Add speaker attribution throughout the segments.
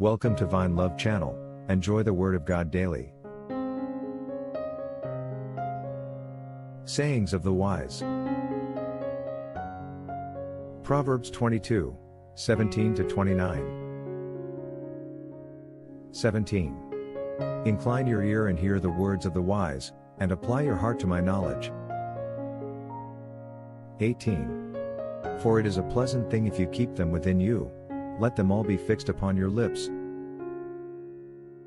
Speaker 1: Welcome to Vine Love Channel. Enjoy the Word of God daily. Sayings of the Wise. Proverbs 22, 17-29. 17. Incline your ear and hear the words of the wise, and apply your heart to my knowledge. 18. For it is a pleasant thing if you keep them within you. Let them all be fixed upon your lips.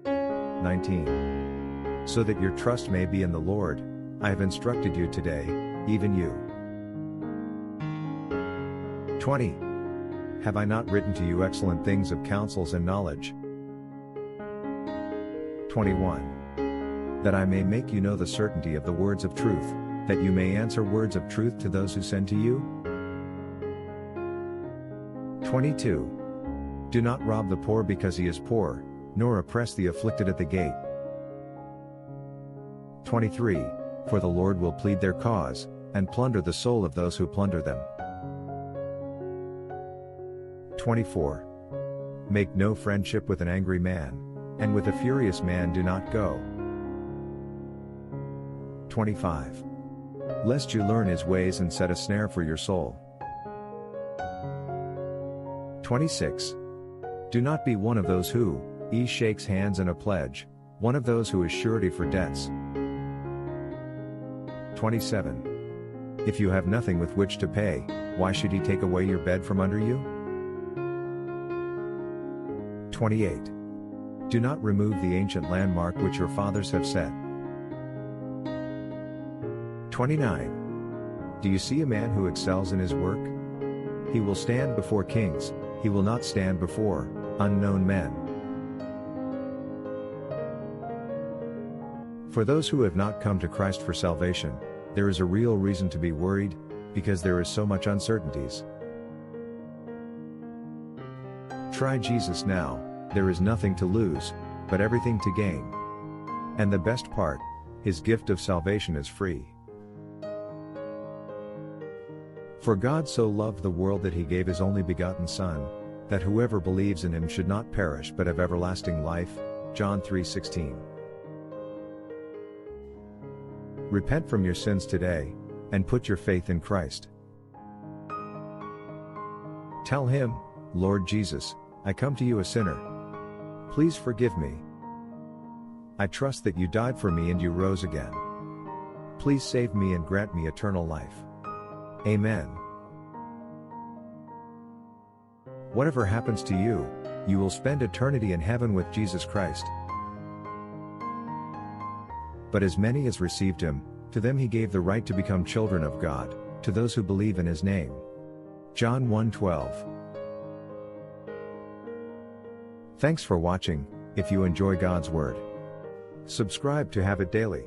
Speaker 1: 19. So that your trust may be in the Lord, I have instructed you today, even you. 20. Have I not written to you excellent things of counsels and knowledge? 21. That I may make you know the certainty of the words of truth, that you may answer words of truth to those who send to you? 22. Do not rob the poor because he is poor, nor oppress the afflicted at the gate. 23. For the Lord will plead their cause, and plunder the soul of those who plunder them. 24. Make no friendship with an angry man, and with a furious man do not go. 25. Lest you learn his ways and set a snare for your soul. 26. Do not be one of those who shakes hands in a pledge, one of those who is surety for debts. 27. If you have nothing with which to pay, why should he take away your bed from under you? 28. Do not remove the ancient landmark which your fathers have set. 29. Do you see a man who excels in his work? He will stand before kings, he will not stand before unknown men. For those who have not come to Christ for salvation, there is a real reason to be worried, because there is so much uncertainties. Try Jesus now, there is nothing to lose, but everything to gain. And the best part, his gift of salvation is free. For God so loved the world that he gave his only begotten Son, that whoever believes in him should not perish but have everlasting life. John 3:16. Repent from your sins today, and put your faith in Christ. Tell him, Lord Jesus, I come to you a sinner. Please forgive me. I trust that you died for me and you rose again. Please save me and grant me eternal life. Amen. Whatever happens to you, you will spend eternity in heaven with Jesus Christ. But as many as received him, to them he gave the right to become children of God, to those who believe in his name. John 1:12. Thanks for watching. If you enjoy God's Word, subscribe to have it daily.